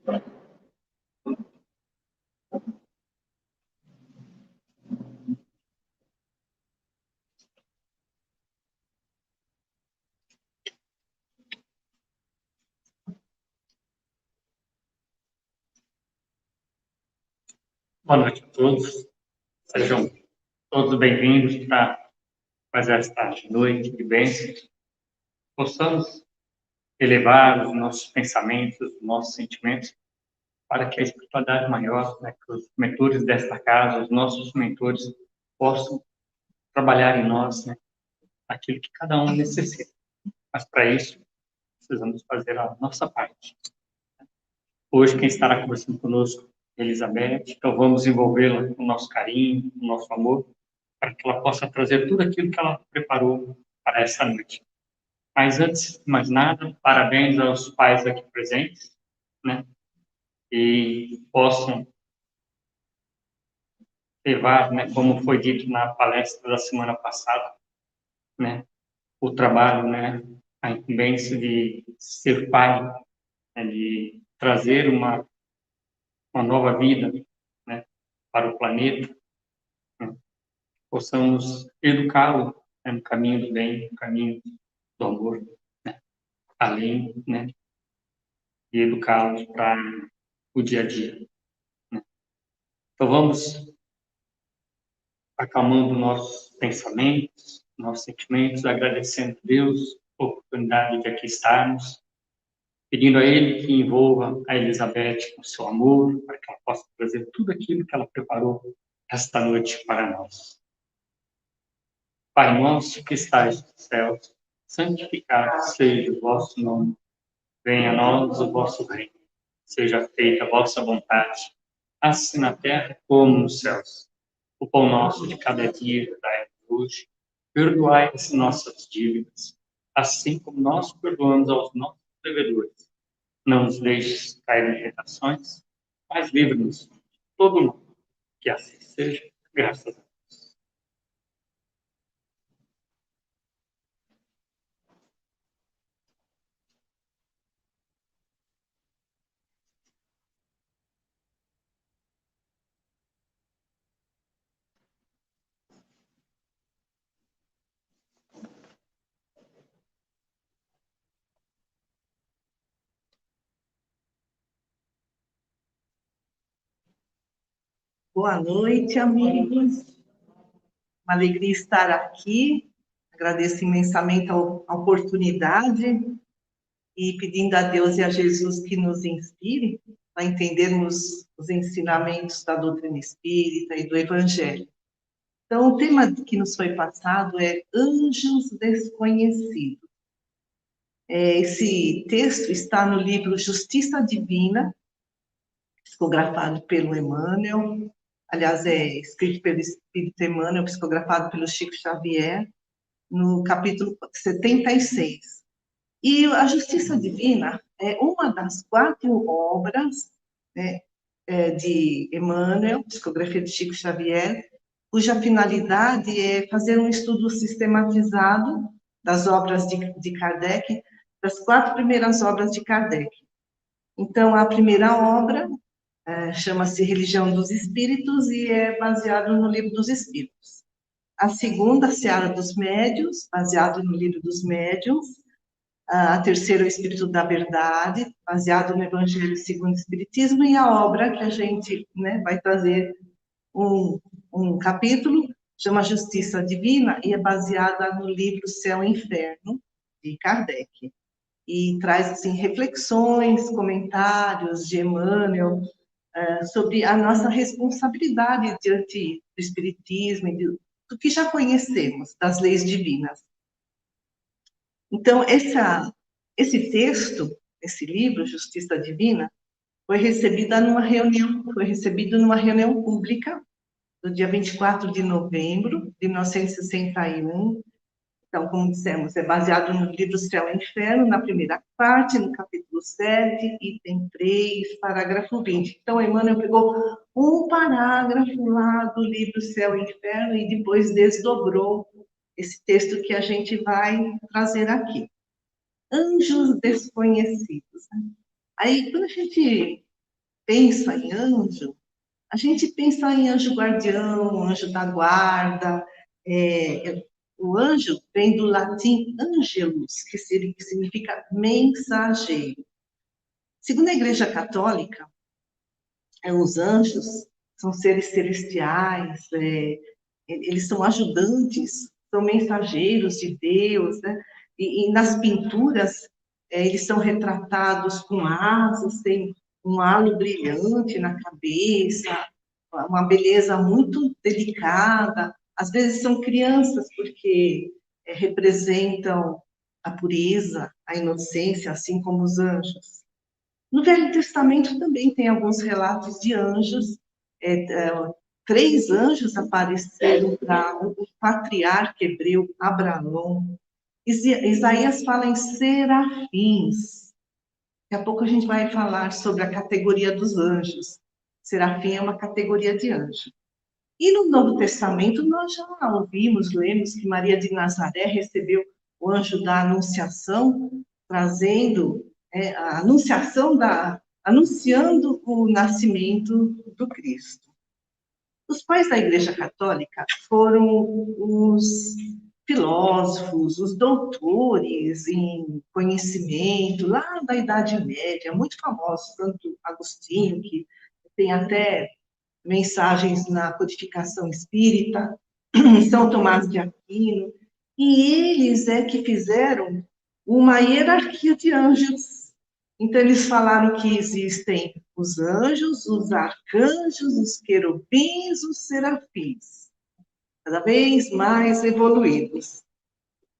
Boa noite a todos. Sejam todos bem-vindos para fazer esta noite de bênçãos. Possamos elevar os nossos pensamentos, os nossos sentimentos, para que a espiritualidade maior, né, que os mentores desta casa, os nossos mentores, possam trabalhar em nós, né, aquilo que cada um necessita. Mas para isso, precisamos fazer a nossa parte. Hoje, quem estará conversando conosco é Elizabeth, então vamos envolvê-la com o nosso carinho, com o nosso amor, para que ela possa trazer tudo aquilo que ela preparou para essa noite. Mas antes de mais nada, parabéns aos pais aqui presentes, né? E possam levar, né, como foi dito na palestra da semana passada, né, o trabalho, né, a incumbência de ser pai, né, de trazer uma nova vida, né, para o planeta, né, possamos educá-lo, né, no caminho do bem, no caminho do amor, né, além, né, de educá-los para o dia a dia, né. Então vamos acalmando nossos pensamentos, nossos sentimentos, agradecendo a Deus a oportunidade de aqui estarmos, pedindo a Ele que envolva a Elizabeth com seu amor, para que ela possa trazer tudo aquilo que ela preparou esta noite para nós. Pai nosso que estais nos céus, santificado seja o vosso nome. Venha a nós o vosso reino. Seja feita a vossa vontade, assim na terra como nos céus. O pão nosso de cada dia dai-nos hoje. Perdoai as nossas dívidas, assim como nós perdoamos aos nossos devedores. Não nos deixes cair em tentações, mas livre-nos de todo mal. Que assim seja, graças a Deus. Boa noite, amigos. Uma alegria estar aqui. Agradeço imensamente a oportunidade e pedindo a Deus e a Jesus que nos inspire a entendermos os ensinamentos da doutrina espírita e do Evangelho. Então, o tema que nos foi passado é Anjos Desconhecidos. Esse texto está no livro Justiça Divina, psicografado pelo Emmanuel. Aliás, é escrito pelo Espírito Emmanuel, psicografado pelo Chico Xavier, no capítulo 76. E a Justiça Divina é uma das 4 obras, né, de Emmanuel, psicografia de Chico Xavier, cuja finalidade é fazer um estudo sistematizado das obras de Kardec, das 4 primeiras obras de Kardec. Então, a primeira obra chama-se Religião dos Espíritos e é baseado no Livro dos Espíritos. A segunda, Seara dos Médiuns, baseado no Livro dos Médiuns. A terceira, O Espírito da Verdade, baseado no Evangelho segundo o Espiritismo. E a obra que a gente, né, vai trazer um capítulo, chama Justiça Divina, e é baseada no livro Céu e Inferno, de Kardec. E traz, assim, reflexões, comentários de Emmanuel, sobre a nossa responsabilidade diante do Espiritismo e do que já conhecemos, das leis divinas. Então, esse texto, esse livro, Justiça Divina, foi recebido numa reunião pública, no dia 24 de novembro de 1961. Então, como dissemos, é baseado no livro Céu e Inferno, na primeira parte, no capítulo 7, item 3, parágrafo 20. Então, Emmanuel pegou um parágrafo lá do livro Céu e Inferno e depois desdobrou esse texto que a gente vai trazer aqui. Anjos desconhecidos. Aí, quando a gente pensa em anjo, a gente pensa em anjo guardião, anjo da guarda. O anjo vem do latim angelus, que significa mensageiro. Segundo a Igreja Católica, os anjos são seres celestiais, eles são ajudantes, são mensageiros de Deus, né? E nas pinturas, eles são retratados com asas, tem um halo brilhante na cabeça, uma beleza muito delicada. Às vezes são crianças, porque representam a pureza, a inocência, assim como os anjos. No Velho Testamento também tem alguns relatos de anjos. 3 anjos apareceram para o patriarca hebreu Abraão. Isaías fala em serafins. Daqui a pouco a gente vai falar sobre a categoria dos anjos. Serafim é uma categoria de anjo. E no Novo Testamento nós já ouvimos, lemos que Maria de Nazaré recebeu o anjo da Anunciação, trazendo a anunciação anunciando o nascimento do Cristo. Os pais da Igreja Católica foram os filósofos, os doutores em conhecimento, lá da Idade Média, muito famosos, tanto Agostinho, que tem até mensagens na codificação espírita, São Tomás de Aquino, e eles que fizeram uma hierarquia de anjos. Então, eles falaram que existem os anjos, os arcanjos, os querubins, os serafins, cada vez mais evoluídos.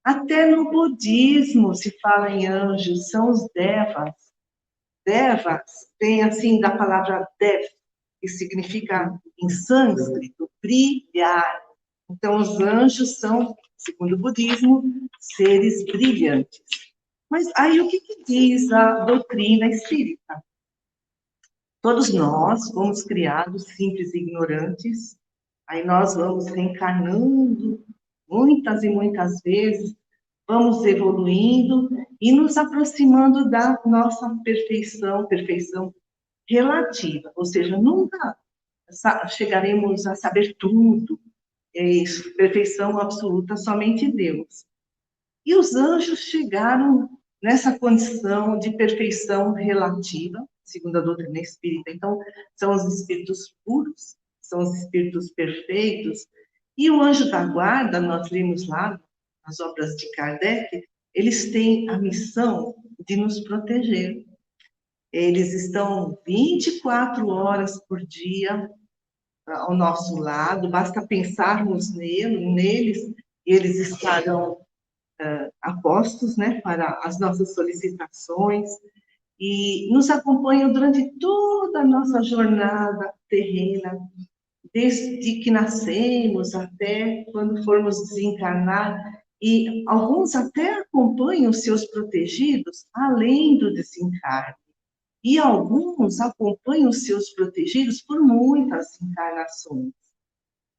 Até no budismo se fala em anjos, são os devas. Devas vem assim da palavra dev, que significa em sânscrito brilhar. Então, os anjos são, segundo o budismo, seres brilhantes. Mas aí o que diz a doutrina espírita? Todos nós fomos criados simples e ignorantes, aí nós vamos reencarnando muitas e muitas vezes, vamos evoluindo e nos aproximando da nossa perfeição relativa, ou seja, nunca chegaremos a saber tudo, isso, perfeição absoluta, somente Deus. E os anjos chegaram nessa condição de perfeição relativa, segundo a doutrina espírita. Então, são os espíritos puros, são os espíritos perfeitos. E o anjo da guarda, nós vimos lá nas obras de Kardec, eles têm a missão de nos proteger. Eles estão 24 horas por dia ao nosso lado, basta pensarmos neles, e eles estarão apostos, né, para as nossas solicitações, e nos acompanham durante toda a nossa jornada terrena, desde que nascemos até quando formos desencarnar, e alguns até acompanham seus protegidos além do desencarne, e alguns acompanham seus protegidos por muitas encarnações.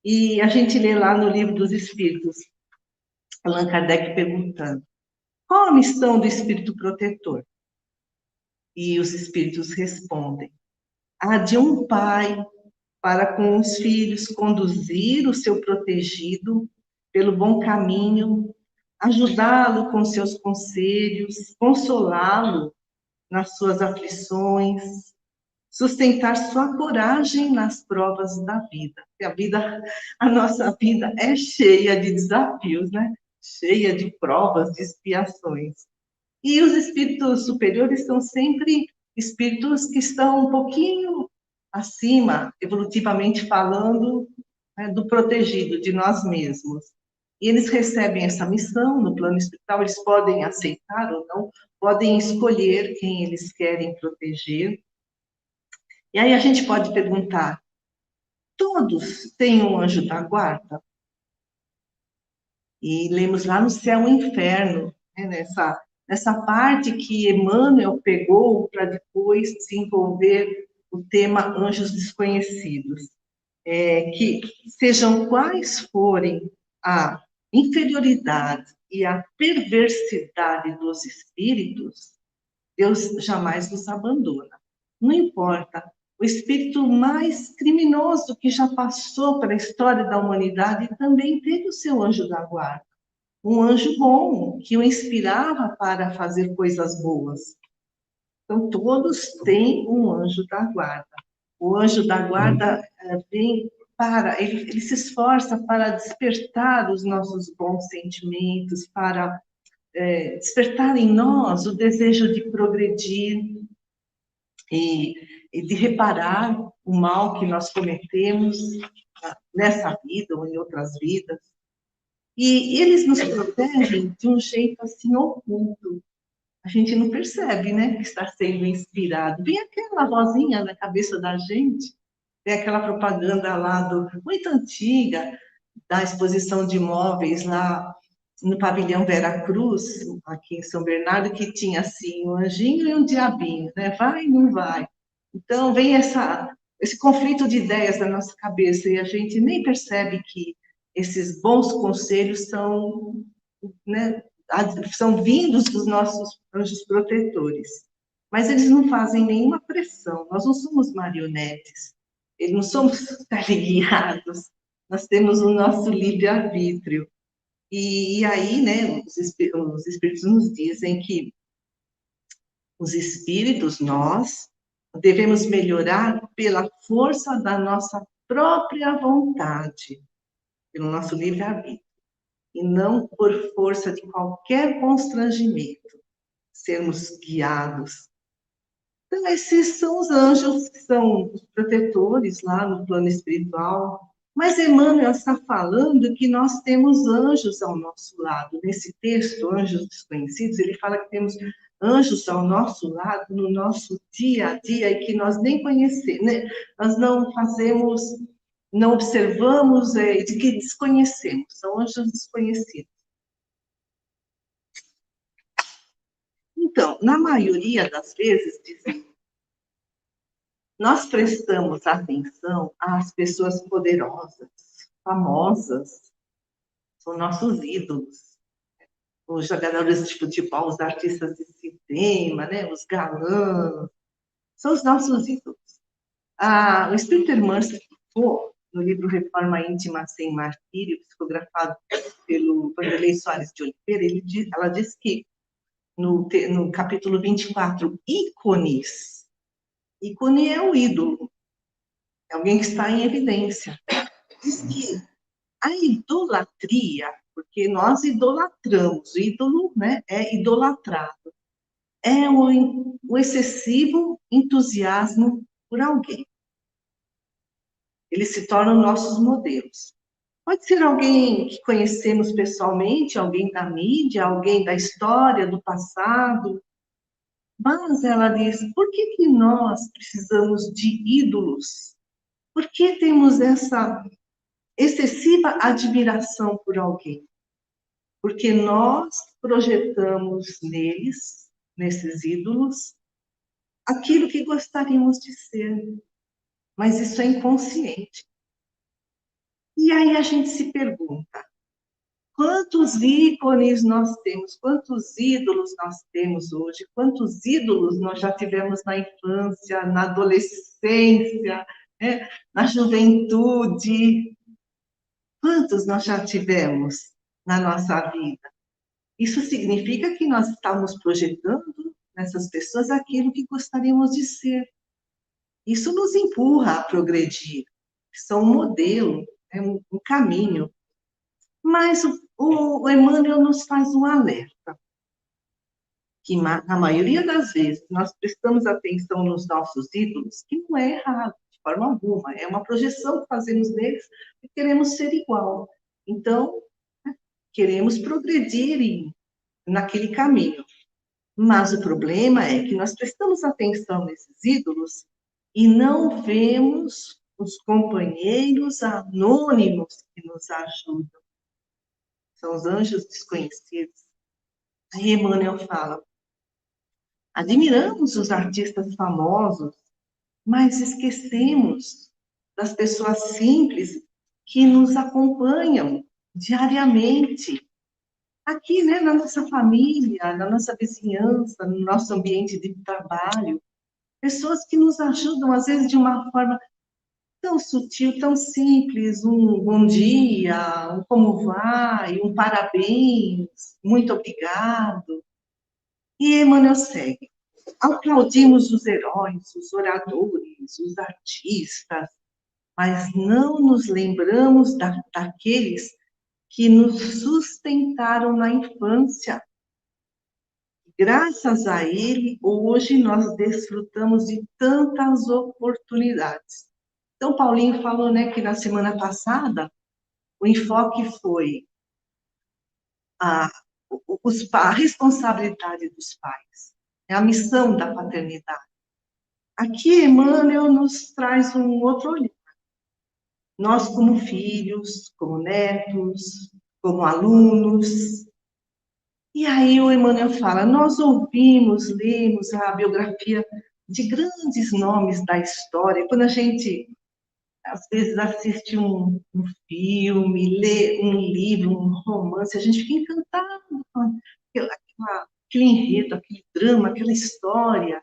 E a gente lê lá no Livro dos Espíritos, Allan Kardec perguntando: qual a missão do espírito protetor? E os espíritos respondem: a de um pai para com os filhos conduzir o seu protegido pelo bom caminho, ajudá-lo com seus conselhos, consolá-lo nas suas aflições, sustentar sua coragem nas provas da vida. A nossa vida é cheia de desafios, né? Cheia de provas, de expiações. E os espíritos superiores são sempre espíritos que estão um pouquinho acima, evolutivamente falando, né, do protegido, de nós mesmos. E eles recebem essa missão no plano espiritual, eles podem aceitar ou não, podem escolher quem eles querem proteger. E aí a gente pode perguntar: todos têm um anjo da guarda? E lemos lá no Céu e Inferno, né, nessa parte que Emmanuel pegou para depois desenvolver o tema anjos desconhecidos. Que sejam quais forem a inferioridade e a perversidade dos espíritos, Deus jamais nos abandona. Não importa o espírito mais criminoso que já passou pela história da humanidade também teve o seu anjo da guarda. Um anjo bom, que o inspirava para fazer coisas boas. Então, todos têm um anjo da guarda. O anjo da guarda vem ele se esforça para despertar os nossos bons sentimentos, para despertar em nós o desejo de progredir e de reparar o mal que nós cometemos nessa vida ou em outras vidas. E eles nos protegem de um jeito assim oculto. A gente não percebe, né, que está sendo inspirado. Vem aquela vozinha na cabeça da gente, tem aquela propaganda lá muito antiga, da exposição de imóveis lá no pavilhão Vera Cruz, aqui em São Bernardo, que tinha assim um anjinho e um diabinho, né? Vai e não vai. Então vem esse conflito de ideias na nossa cabeça e a gente nem percebe que esses bons conselhos são, né, são vindos dos nossos anjos protetores. Mas eles não fazem nenhuma pressão, nós não somos marionetes, eles não somos teleguiados, nós temos o nosso livre-arbítrio. E aí, né, os espíritos nos dizem que os espíritos, nós, devemos melhorar pela força da nossa própria vontade, pelo nosso livre-arbítrio, e não por força de qualquer constrangimento, sermos guiados. Então, esses são os anjos, que são os protetores lá no plano espiritual. Mas Emmanuel está falando que nós temos anjos ao nosso lado. Nesse texto, Anjos Desconhecidos, ele fala que temos anjos ao nosso lado, no nosso dia a dia, e que nós nem conhecemos, né? Nós não fazemos, não observamos, de que desconhecemos, são anjos desconhecidos. Então, na maioria das vezes, dizem, nós prestamos atenção às pessoas poderosas, famosas, são nossos ídolos. Os jogadores de futebol, os artistas de cinema, né, os galãs, são os nossos ídolos. O Espírito Emmanuel, no livro Reforma Íntima Sem Martírio, psicografado pelo Vanderlei Soares de Oliveira, ela diz que, no capítulo 24, ícones, ícone é o ídolo, é alguém que está em evidência. Diz que a idolatria, porque nós idolatramos, o ídolo, né, é idolatrado, é o excessivo entusiasmo por alguém. Eles se tornam nossos modelos. Pode ser alguém que conhecemos pessoalmente, alguém da mídia, alguém da história, do passado. Mas ela diz, por que nós precisamos de ídolos? Por que temos essa excessiva admiração por alguém? Porque nós projetamos nesses ídolos, aquilo que gostaríamos de ser. Mas isso é inconsciente. E aí a gente se pergunta, quantos ícones nós temos, quantos ídolos nós temos hoje, quantos ídolos nós já tivemos na infância, na adolescência, né, na juventude, quantos nós já tivemos na nossa vida? Isso significa que nós estamos projetando nessas pessoas aquilo que gostaríamos de ser. Isso nos empurra a progredir, são um modelo, um caminho. Mas o Emmanuel nos faz um alerta, que na maioria das vezes nós prestamos atenção nos nossos ídolos, que não é errado, de forma alguma, é uma projeção que fazemos neles e queremos ser igual. Então, queremos progredir naquele caminho. Mas o problema é que nós prestamos atenção nesses ídolos e não vemos os companheiros anônimos que nos ajudam. São os anjos desconhecidos. Aí Emmanuel fala, admiramos os artistas famosos, mas esquecemos das pessoas simples que nos acompanham diariamente. Aqui, né, na nossa família, na nossa vizinhança, no nosso ambiente de trabalho. pessoas que nos ajudam, às vezes, de uma forma tão sutil, tão simples, um bom dia, um como vai, um parabéns, muito obrigado. E Emmanuel segue. Aplaudimos os heróis, os oradores, os artistas, mas não nos lembramos daqueles que nos sustentaram na infância. Graças a ele, hoje nós desfrutamos de tantas oportunidades. Então, Paulinho falou, né, que na semana passada o enfoque foi a, a responsabilidade dos pais, a missão da paternidade. Aqui, Emmanuel nos traz um outro olhar. Nós, como filhos, como netos, como alunos. E aí o Emmanuel fala, nós ouvimos, lemos a biografia de grandes nomes da história. Quando a gente, às vezes, assiste um filme, lê um livro, um romance, a gente fica encantado com aquele enredo, aquele drama, aquela história.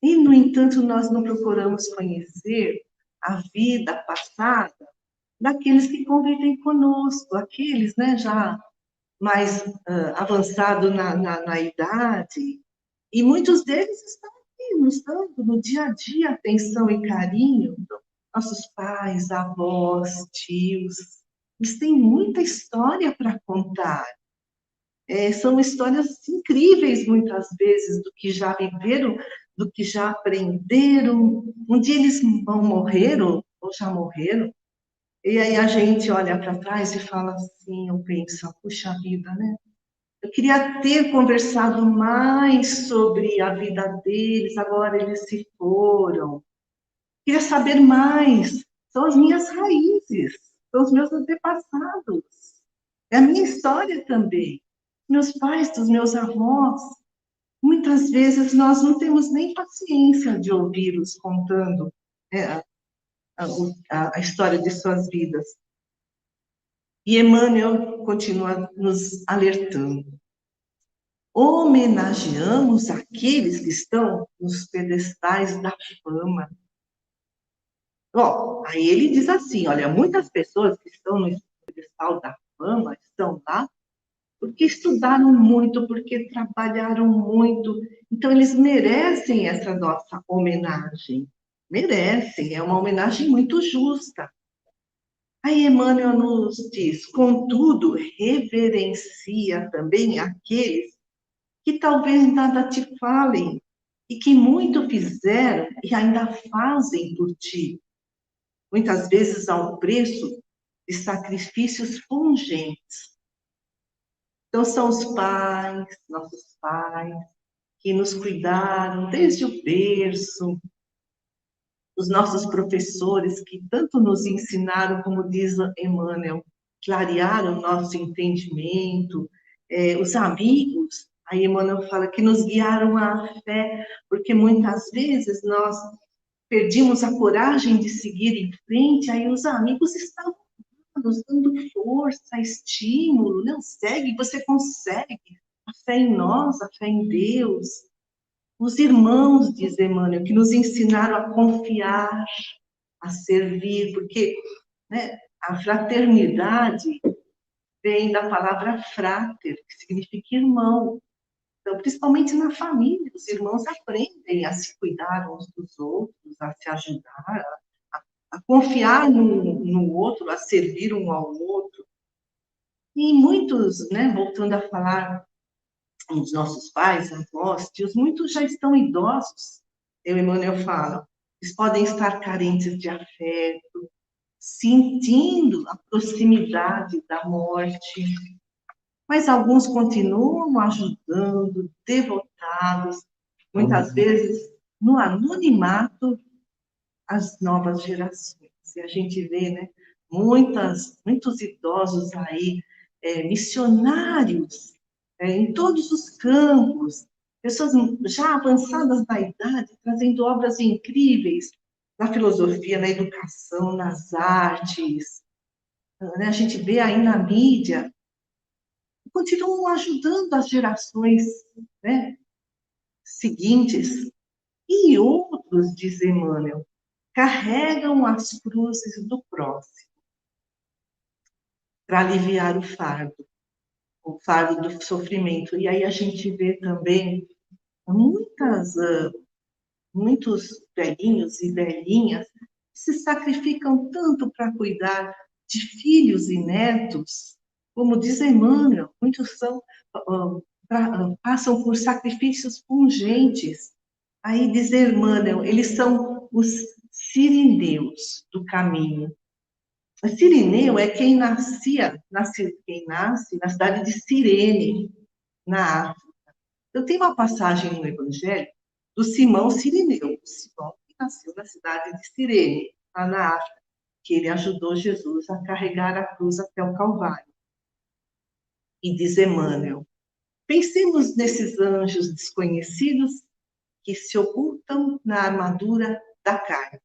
E, no entanto, nós não procuramos conhecer a vida passada daqueles que convivem conosco, aqueles, né, já mais avançado na idade, e muitos deles estão aqui, nos dando no dia a dia atenção e carinho. Nossos pais, avós, tios, eles têm muita história para contar. São histórias incríveis, muitas vezes, do que já viveram, do que já aprenderam. Um dia eles vão morrer, ou já morreram, e aí a gente olha para trás e fala assim, eu penso, puxa vida, né? Eu queria ter conversado mais sobre a vida deles, agora eles se foram. Queria saber mais. São as minhas raízes, são os meus antepassados. É a minha história também. Meus pais, dos meus avós. Muitas vezes nós não temos nem paciência de ouvi-los contando a história de suas vidas. E Emmanuel continua nos alertando. Homenageamos aqueles que estão nos pedestais da fama. Bom, aí ele diz assim, olha, muitas pessoas que estão no pedestal da fama estão lá porque estudaram muito, porque trabalharam muito, então eles merecem essa nossa homenagem. Merecem, é uma homenagem muito justa. Aí Emmanuel nos diz, contudo, reverencia também aqueles que talvez nada te falem e que muito fizeram e ainda fazem por ti. Muitas vezes ao preço de sacrifícios pungentes. Então, são os pais, nossos pais, que nos cuidaram desde o berço, os nossos professores que tanto nos ensinaram, como diz Emmanuel, clarearam o nosso entendimento, os amigos, aí Emmanuel fala que nos guiaram à fé, porque muitas vezes nós perdimos a coragem de seguir em frente, aí os amigos estavam nos dando força, estímulo, não, segue, você consegue, a fé em nós, a fé em Deus. Os irmãos, diz Emmanuel, que nos ensinaram a confiar, a servir, porque, né, a fraternidade vem da palavra frater, que significa irmão. Então, principalmente na família, os irmãos aprendem a se cuidar uns dos outros, a se ajudar, a confiar no outro, a servir um ao outro. E muitos, né, voltando a falar dos nossos pais, avós, tios, muitos já estão idosos, eu e Emmanuel fala, eles podem estar carentes de afeto, sentindo a proximidade da morte, mas alguns continuam ajudando, devotados, muitas vezes no anonimato, as novas gerações. E a gente vê, né, muitos idosos aí, missionários, em todos os campos, pessoas já avançadas na idade, trazendo obras incríveis na filosofia, na educação, nas artes. Né? A gente vê aí na mídia, continuam ajudando as gerações, né, seguintes. E outros, diz Emmanuel, carregam as cruzes do próximo para aliviar o fardo do sofrimento. E aí a gente vê também muitos velhinhos e velhinhas se sacrificam tanto para cuidar de filhos e netos, como diz Emmanuel, muitos passam por sacrifícios pungentes. Aí diz Emmanuel, eles são os sirineus do caminho. O sirineu é quem quem nasce na cidade de Cirene, na África. Então, tem uma passagem no Evangelho do Simão Sirineu, Simão que nasceu na cidade de Cirene, lá na África, que ele ajudou Jesus a carregar a cruz até o Calvário. E diz Emmanuel, pensemos nesses anjos desconhecidos que se ocultam na armadura da carne.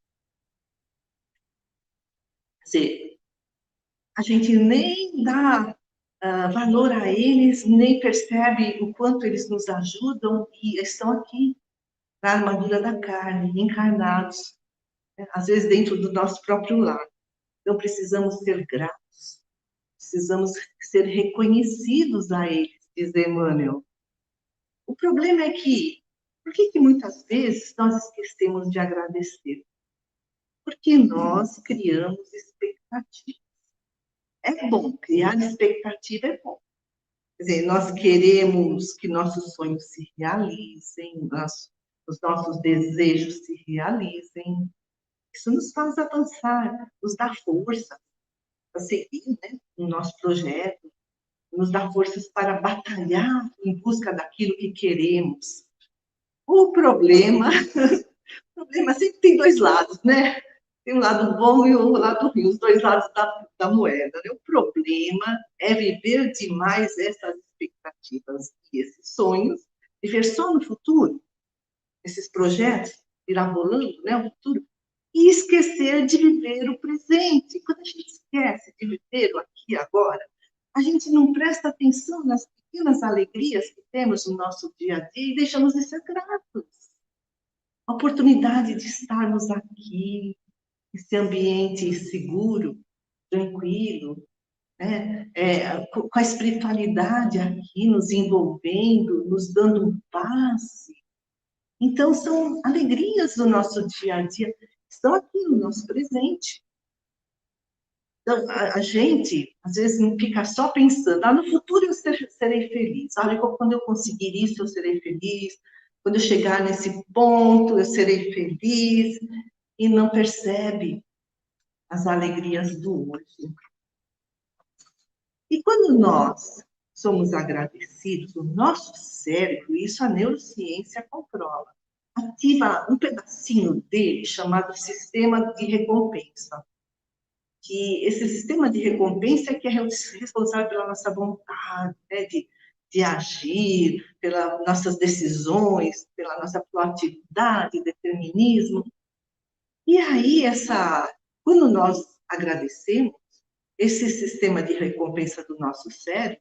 Quer dizer, a gente nem dá valor a eles, nem percebe o quanto eles nos ajudam e estão aqui na armadura da carne, encarnados, né? Às vezes dentro do nosso próprio lar. Então precisamos ser gratos, precisamos ser reconhecidos a eles, diz Emmanuel. O problema é que, por que muitas vezes nós esquecemos de agradecer? Porque nós criamos expectativas. É bom, criar expectativa é bom. Quer dizer, nós queremos que nossos sonhos se realizem, os nossos desejos se realizem. Isso nos faz avançar, nos dá força para seguir, né, o nosso projeto, nos dá forças para batalhar em busca daquilo que queremos. O problema sempre tem dois lados, né? Tem um lado bom e o lado ruim, os dois lados da moeda. Né? O problema é viver demais essas expectativas e esses sonhos, viver só no futuro, esses projetos, irá rolando, né, o futuro, e esquecer de viver o presente. Quando a gente esquece de viver o aqui e agora, a gente não presta atenção nas pequenas alegrias que temos no nosso dia a dia e deixamos de ser gratos. A oportunidade de estarmos aqui, esse ambiente seguro, tranquilo, né? Com a espiritualidade aqui nos envolvendo, nos dando paz. Então, são alegrias do nosso dia a dia, estão aqui no nosso presente. Então, a gente, às vezes, não fica só pensando, no futuro eu serei feliz. Quando eu conseguir isso, eu serei feliz. Quando eu chegar nesse ponto, eu serei feliz. E não percebe as alegrias do hoje. E quando nós somos agradecidos, o nosso cérebro, isso a neurociência comprova, ativa um pedacinho dele chamado sistema de recompensa. Que esse sistema de recompensa é que é responsável pela nossa vontade, né, de agir, pelas nossas decisões, pela nossa proatividade, determinismo. E aí, quando nós agradecemos, esse sistema de recompensa do nosso cérebro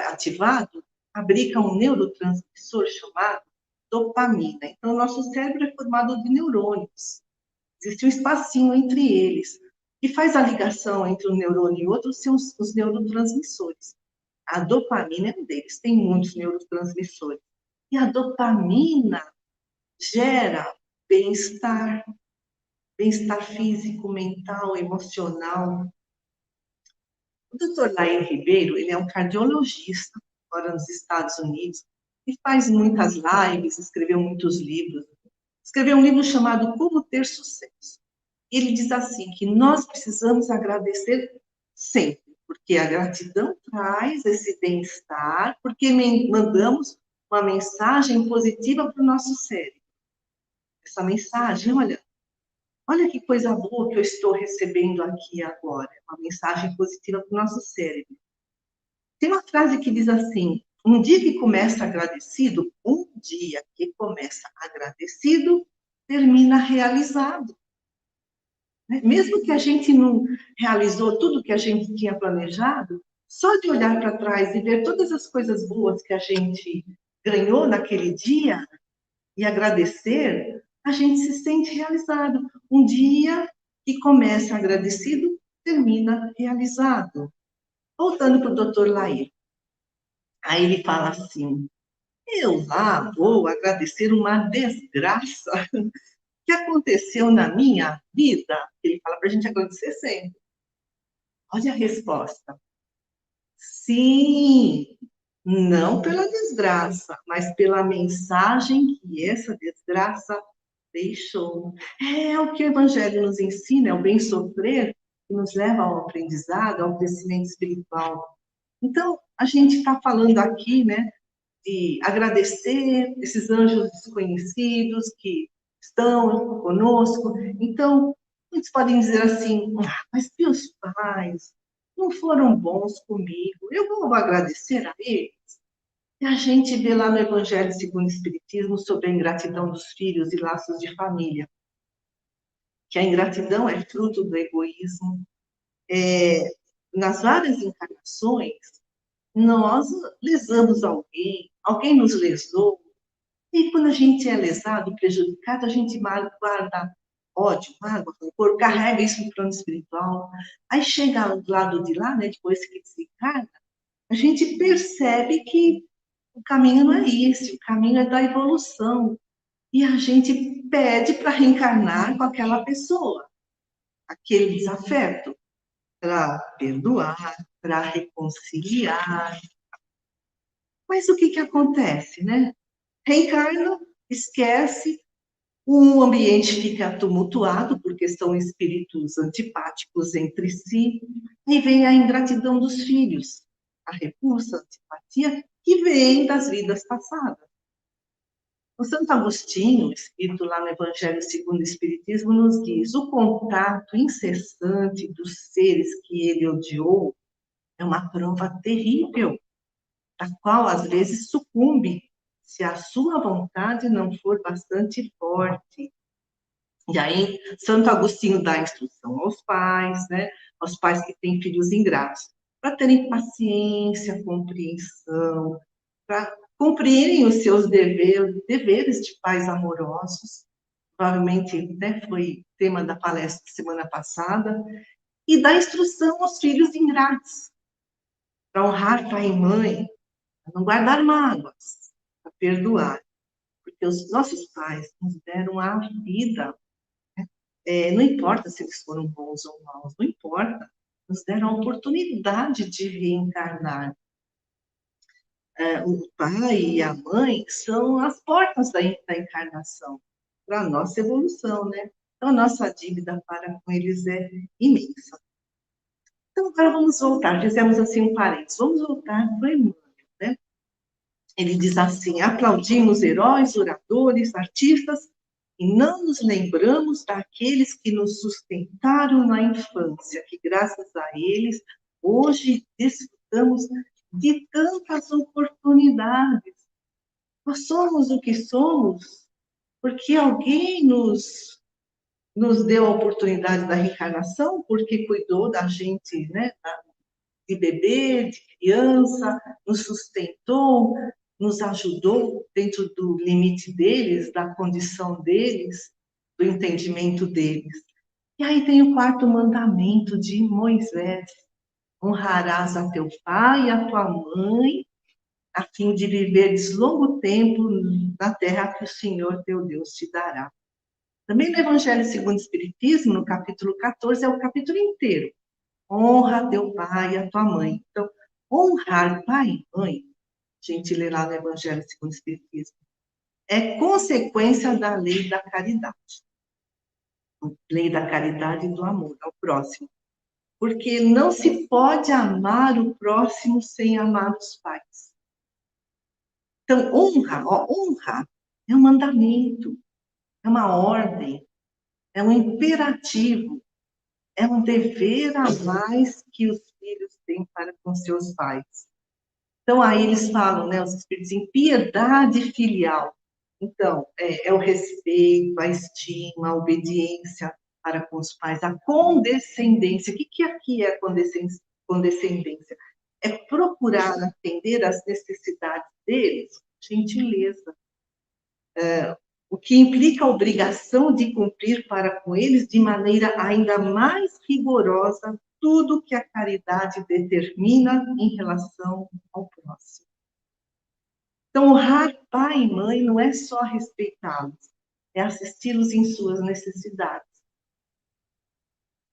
ativado, fabrica um neurotransmissor chamado dopamina. Então, o nosso cérebro é formado de neurônios. Existe um espacinho entre eles, que faz a ligação entre um neurônio e outro, são os neurotransmissores. A dopamina é um deles, tem muitos neurotransmissores. E a dopamina gera bem-estar físico, mental, emocional. O Dr. Lair Ribeiro, ele é um cardiologista, mora nos Estados Unidos, e faz muitas lives, escreveu muitos livros. Escreveu um livro chamado Como Ter Sucesso. Ele diz assim, que nós precisamos agradecer sempre, porque a gratidão traz esse bem-estar, porque mandamos uma mensagem positiva para o nosso cérebro. Essa mensagem, olha que coisa boa que eu estou recebendo aqui agora, uma mensagem positiva para o nosso cérebro. Tem uma frase que diz assim, um dia que começa agradecido, termina realizado. Mesmo que a gente não realizou tudo que a gente tinha planejado, só de olhar para trás e ver todas as coisas boas que a gente ganhou naquele dia, e agradecer, a gente se sente realizado. Um dia que começa agradecido, termina realizado. Voltando para o doutor Laí. Aí ele fala assim, eu lá vou agradecer uma desgraça que aconteceu na minha vida. Ele fala para a gente agradecer sempre. Olha a resposta. Sim, não pela desgraça, mas pela mensagem que essa desgraça deixou. É o que o Evangelho nos ensina, é o bem sofrer que nos leva ao aprendizado, ao crescimento espiritual. Então, a gente está falando aqui, né, de agradecer esses anjos desconhecidos que estão conosco. Então, muitos podem dizer assim, mas meus pais não foram bons comigo, eu vou agradecer a eles. E a gente vê lá no Evangelho segundo o Espiritismo sobre a ingratidão dos filhos e laços de família, que a ingratidão é fruto do egoísmo. Nas várias encarnações, nós lesamos alguém, alguém nos lesou, e quando a gente é lesado, prejudicado, a gente guarda ódio, mágoa, rancor, carrega isso no plano espiritual. Aí chega do lado de lá, né, depois que desencarna, a gente percebe que o caminho não é esse, o caminho é da evolução. E a gente pede para reencarnar com aquela pessoa, aquele desafeto, para perdoar, para reconciliar. Mas o que acontece, né? Reencarna, esquece, o ambiente fica tumultuado, porque são espíritos antipáticos entre si, e vem a ingratidão dos filhos, a repulsa, a antipatia, que vem das vidas passadas. O Santo Agostinho, escrito lá no Evangelho segundo o Espiritismo, nos diz: o contato incessante dos seres que ele odiou é uma prova terrível, a qual às vezes sucumbe, se a sua vontade não for bastante forte. E aí, Santo Agostinho dá instrução aos pais, né? Aos pais que têm filhos ingratos, para terem paciência, compreensão, para cumprirem os seus deveres de pais amorosos. Provavelmente, né, foi tema da palestra semana passada. E dá instrução aos filhos ingratos, para honrar pai e mãe, para não guardar mágoas, para perdoar. Porque os nossos pais nos deram a vida. Não importa se eles foram bons ou maus, não importa. Nos deram a oportunidade de reencarnar. O pai e a mãe são as portas da encarnação para a nossa evolução, né? Então, a nossa dívida para com eles é imensa. Então, agora vamos voltar, fizemos assim um parênteses, vamos voltar para o Emmanuel, né? Ele diz assim, aplaudimos heróis, oradores, artistas, e não nos lembramos daqueles que nos sustentaram na infância, que graças a eles, hoje desfrutamos de tantas oportunidades. Nós somos o que somos porque alguém nos deu a oportunidade da reencarnação, porque cuidou da gente, né, de bebê, de criança, nos sustentou, nos ajudou dentro do limite deles, da condição deles, do entendimento deles. E aí tem o quarto mandamento de Moisés: honrarás a teu pai e a tua mãe, a fim de viveres longo tempo na terra que o Senhor teu Deus te dará. Também no Evangelho segundo o Espiritismo, no capítulo 14, é o capítulo inteiro. Honra teu pai e a tua mãe. Então, honrar pai e mãe, a gente lê lá no Evangelho segundo o Espiritismo, é consequência da lei da caridade. Lei da caridade e do amor ao próximo. Porque não se pode amar o próximo sem amar os pais. Então, honra é um mandamento, é uma ordem, é um imperativo, é um dever a mais que os filhos têm para com seus pais. Então, aí eles falam, né, os espíritos, em piedade filial. Então, é o respeito, a estima, a obediência para com os pais, a condescendência. O que aqui é condescendência? É procurar atender às necessidades deles, gentileza. o que implica a obrigação de cumprir para com eles de maneira ainda mais rigorosa tudo que a caridade determina em relação ao próximo. Então, honrar pai e mãe não é só respeitá-los, é assisti-los em suas necessidades,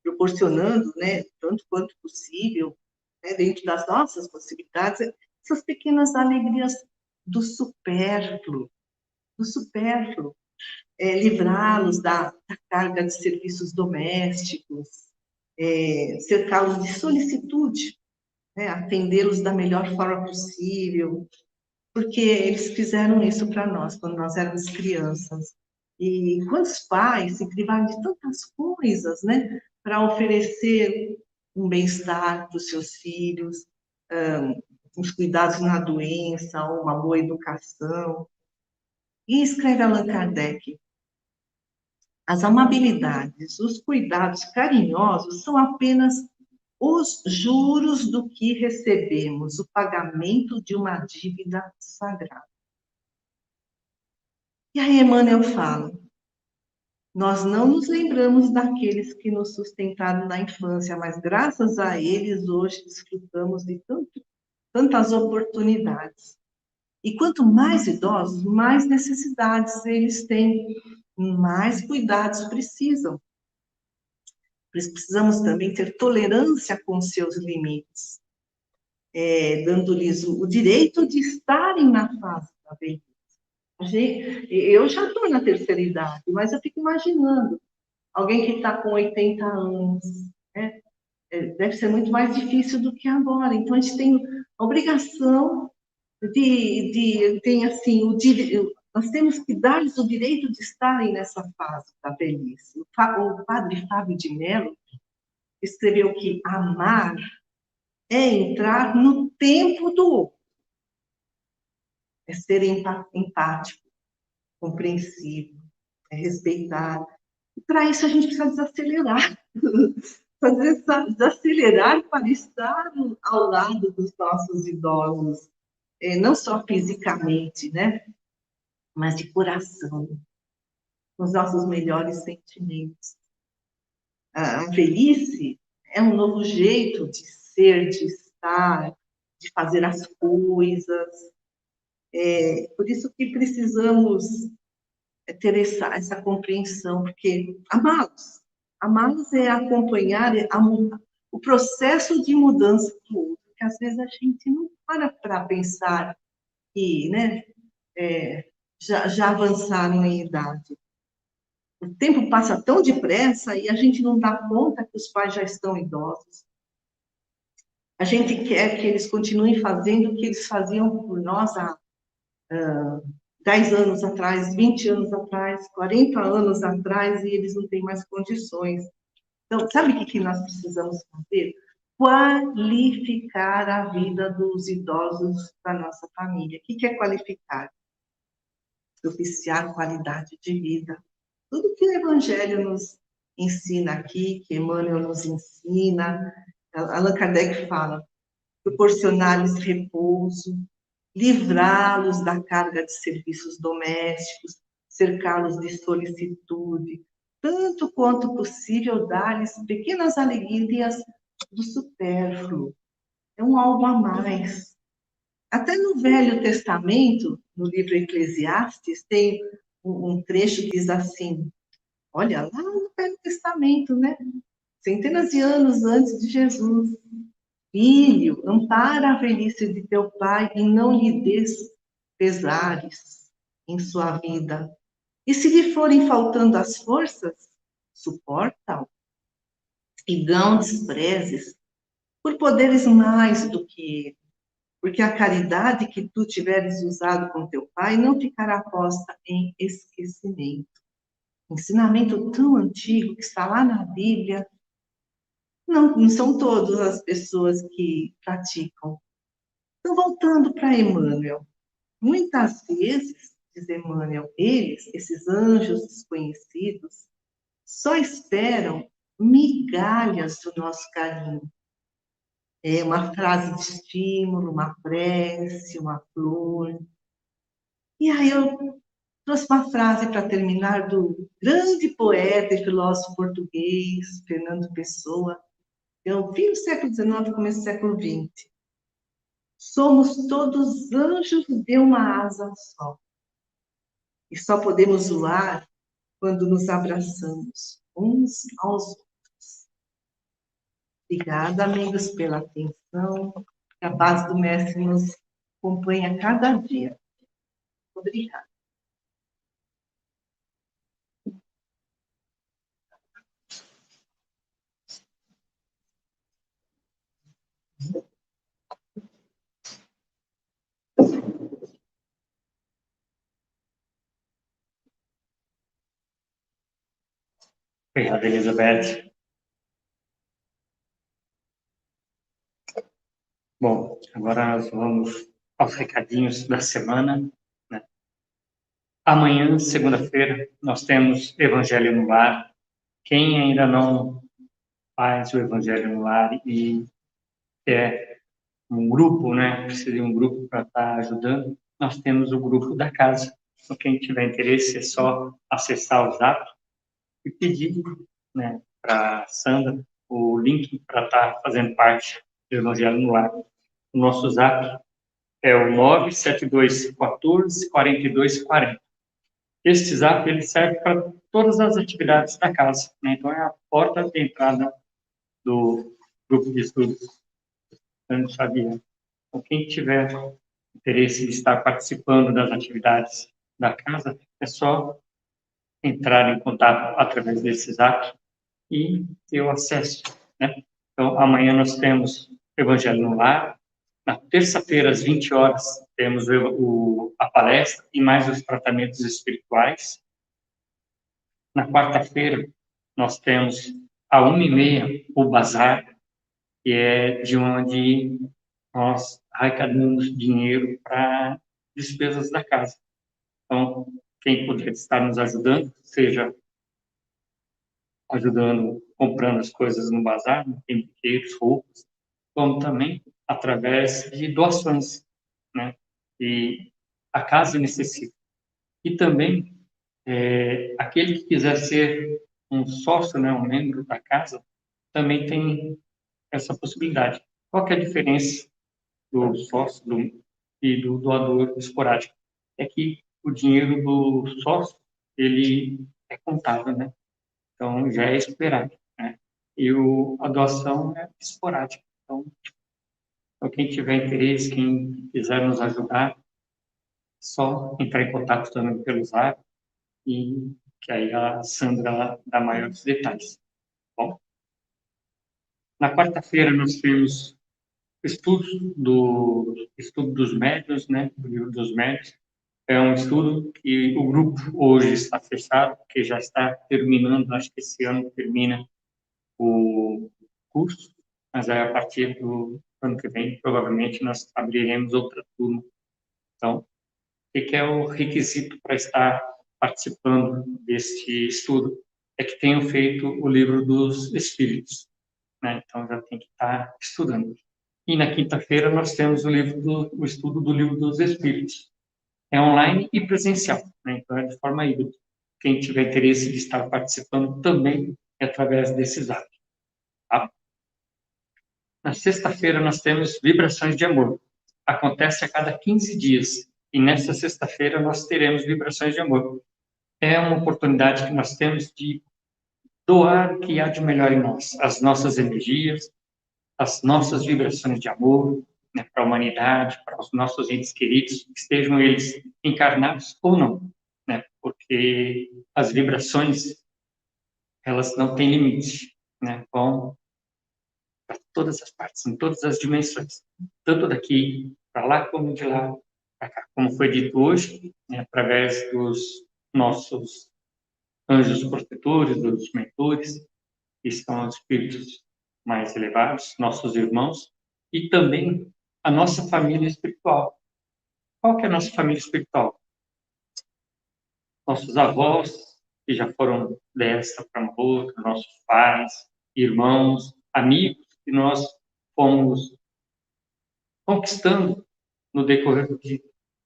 proporcionando, né, tanto quanto possível, né, dentro das nossas possibilidades, essas pequenas alegrias do supérfluo, livrá-los da carga de serviços domésticos, cercá-los de solicitude, né, atendê-los da melhor forma possível, porque eles fizeram isso para nós quando nós éramos crianças. E quantos pais se privaram de tantas coisas, né, para oferecer um bem-estar para os seus filhos, os cuidados na doença, uma boa educação. E escreve Allan Kardec: as amabilidades, os cuidados carinhosos são apenas os juros do que recebemos, o pagamento de uma dívida sagrada. E aí Emmanuel fala: nós não nos lembramos daqueles que nos sustentaram na infância, mas graças a eles hoje desfrutamos de tantas oportunidades. E quanto mais idosos, mais necessidades eles têm, mais cuidados precisam. Precisamos também ter tolerância com seus limites, dando-lhes o direito de estarem na fase da velhice. Eu já estou na terceira idade, mas eu fico imaginando alguém que está com 80 anos, né? Deve ser muito mais difícil do que agora. Então, a gente tem a obrigação tem assim, nós temos que dar-lhes o direito de estarem nessa fase da velhice. O padre Fábio de Mello escreveu que amar é entrar no tempo do outro, é ser empático, compreensivo, é respeitar. E para isso a gente precisa desacelerar, desacelerar para estar ao lado dos nossos idosos, não só fisicamente, né, mas de coração, com os nossos melhores sentimentos. A velhice é um novo jeito de ser, de estar, de fazer as coisas. Por isso que precisamos ter essa compreensão, porque amá-los é acompanhar o processo de mudança do outro, que às vezes a gente não para pensar que, né, já avançaram em idade. O tempo passa tão depressa e a gente não dá conta que os pais já estão idosos. A gente quer que eles continuem fazendo o que eles faziam por nós há 10 anos atrás, 20 anos atrás, 40 anos atrás, e eles não têm mais condições. Então, sabe o que nós precisamos fazer? Qualificar a vida dos idosos da nossa família. O que é qualificar? Propiciar qualidade de vida. Tudo que o Evangelho nos ensina aqui, que Emmanuel nos ensina, Allan Kardec fala, proporcionar-lhes repouso, livrá-los da carga de serviços domésticos, cercá-los de solicitude, tanto quanto possível dar-lhes pequenas alegrias do supérfluo. É um algo a mais. Até no Velho Testamento, no livro Eclesiastes, tem um trecho que diz assim, olha, lá no Velho Testamento, né? Centenas de anos antes de Jesus. Filho, ampara a velhice de teu pai e não lhe des pesares em sua vida. E se lhe forem faltando as forças, suporta-o e não desprezes, por poderes mais do que ele. Porque a caridade que tu tiveres usado com teu pai não ficará posta em esquecimento. Ensinamento tão antigo que está lá na Bíblia. Não são todas as pessoas que praticam. Então, voltando para Emmanuel, muitas vezes, diz Emmanuel, esses anjos desconhecidos, só esperam migalhas do nosso carinho. É uma frase de estímulo, uma prece, uma flor. E aí eu trouxe uma frase para terminar do grande poeta e filósofo português, Fernando Pessoa, é o fim do século XIX, começo do século XX. Somos todos anjos de uma asa só. E só podemos voar quando nos abraçamos uns aos outros. Obrigada, amigos, pela atenção. Que a paz do Mestre nos acompanhe a cada dia. Obrigada. Obrigado, Elizabeth. Bom, agora nós vamos aos recadinhos da semana, né? Amanhã, segunda-feira, nós temos Evangelho no Lar. Quem ainda não faz o Evangelho no Lar e quer um grupo, né? Precisa de um grupo para estar ajudando, nós temos o grupo da casa. Então, quem tiver interesse, é só acessar o Zap e pedir, né, para a Sandra o link para estar fazendo parte do Evangelho no Lar. O nosso Zap é o 97214 4240. Este Zap ele serve para todas as atividades da casa, né? Então é a porta de entrada do grupo de estudos Antônio Xavier. Então, quem tiver interesse em estar participando das atividades da casa, é só entrar em contato através desse Zap e ter o acesso, né? Então, amanhã nós temos Evangelho no Lar. Na terça-feira, às 20 horas, temos a palestra e mais os tratamentos espirituais. Na quarta-feira, nós temos, à 1h30, o Bazar, que é de onde nós arrecadamos dinheiro para despesas da casa. Então, quem puder estar nos ajudando, seja ajudando, comprando as coisas no bazar, tem brinquedos, roupas, como também através de doações, né? E a casa necessita. E também, aquele que quiser ser um sócio, né, um membro da casa, também tem essa possibilidade. Qual que é a diferença do sócio e do doador esporádico? É que o dinheiro do sócio, ele é contável, né? Então, já é esperado, né? E a doação é esporádica. Então, quem tiver interesse, quem quiser nos ajudar, só entrar em contato também pelo Zap e que aí a Sandra dá maiores detalhes. Bom, na quarta-feira nós temos estudo dos médios, né? O livro dos médios. É um estudo que o grupo hoje está fechado, que já está terminando, acho que esse ano termina o curso, mas aí a partir do ano que vem, provavelmente, nós abriremos outra turma. Então, o que é o requisito para estar participando deste estudo? É que tenham feito o livro dos Espíritos, né? Então, já tem que estar estudando. E na quinta-feira nós temos o estudo do livro dos Espíritos. É online e presencial, né? Então, é de forma híbrida. Quem tiver interesse de estar participando também é através desses atos. Tá? Na sexta-feira, nós temos Vibrações de Amor. Acontece a cada 15 dias. E nessa sexta-feira, nós teremos Vibrações de Amor. É uma oportunidade que nós temos de doar o que há de melhor em nós, as nossas energias, as nossas vibrações de amor, né, para a humanidade, para os nossos entes queridos, estejam eles encarnados ou não, né? Porque as vibrações, elas não têm limite, né? Vão para todas as partes, em todas as dimensões, tanto daqui para lá como de lá para cá. Como foi dito hoje, né, através dos nossos anjos protetores, dos mentores, que são os espíritos mais elevados, nossos irmãos, e também a nossa família espiritual. Qual que é a nossa família espiritual? Nossos avós, que já foram desta para uma outra, nossos pais, irmãos, amigos que nós fomos conquistando no decorrer de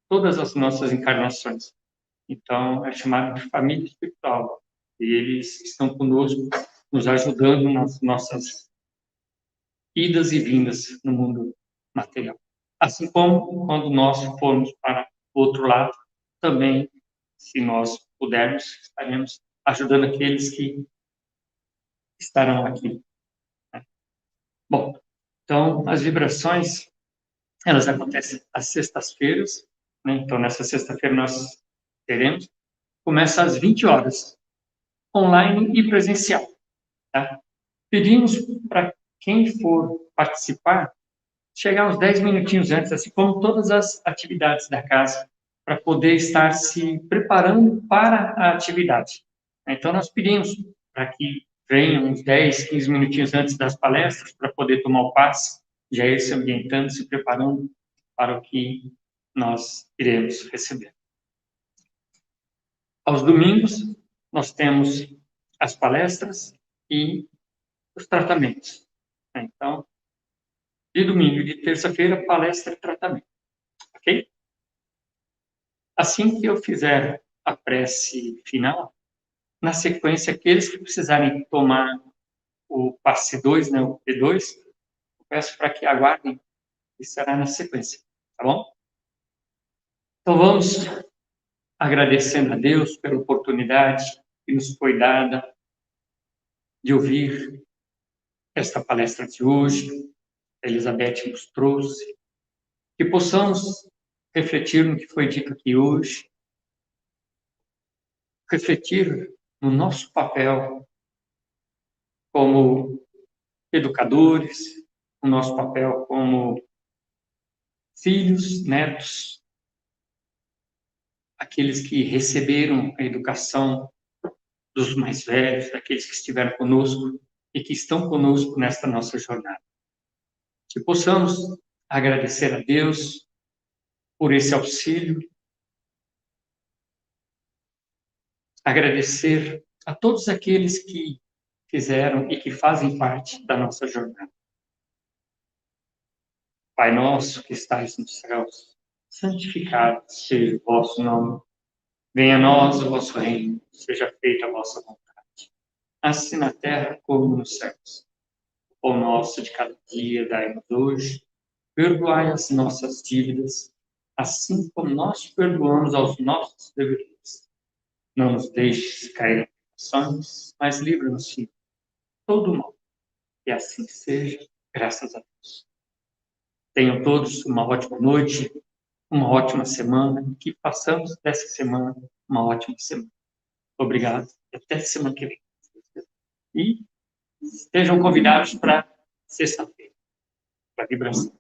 todas as nossas encarnações. Então, é chamado de família espiritual. E eles estão conosco, nos ajudando nas nossas idas e vindas no mundo material. Assim como quando nós formos para o outro lado, também, se nós pudermos, estaremos ajudando aqueles que estarão aqui. Bom, então, as vibrações, elas acontecem às sextas-feiras, né? Então, nessa sexta-feira nós teremos, começa às 20 horas, online e presencial, tá? Pedimos para quem for participar, chegar uns 10 minutinhos antes, assim como todas as atividades da casa, para poder estar se preparando para a atividade. Então, nós pedimos para que venham uns 10, 15 minutinhos antes das palestras, para poder tomar o passe, já ir se ambientando, se preparando para o que nós iremos receber. Aos domingos, nós temos as palestras e os tratamentos. Então, de domingo e de terça-feira, palestra e tratamento. Ok? Assim que eu fizer a prece final, na sequência, aqueles que precisarem tomar o passe 2, né, o P2, eu peço para que aguardem, e será na sequência, tá bom? Então vamos agradecendo a Deus pela oportunidade que nos foi dada de ouvir esta palestra de hoje, a Elizabeth nos trouxe, que possamos refletir no que foi dito aqui hoje, refletir no nosso papel como educadores, o nosso papel como filhos, netos, aqueles que receberam a educação dos mais velhos, daqueles que estiveram conosco e que estão conosco nesta nossa jornada. Que possamos agradecer a Deus por esse auxílio, agradecer a todos aqueles que fizeram e que fazem parte da nossa jornada. Pai nosso que estais nos céus, santificado seja o vosso nome. Venha a nós o vosso reino, seja feita a vossa vontade, assim na terra como nos céus. O pão nosso de cada dia dai-nos hoje, perdoai as nossas dívidas, assim como nós perdoamos aos nossos devedores. Não nos deixes cair em tentações, mas livra-nos de todo mal. E assim seja, graças a Deus. Tenham todos uma ótima noite, uma ótima semana, que passamos dessa semana uma ótima semana. Obrigado e até semana que vem. E estejam convidados para sexta-feira, para a vibração.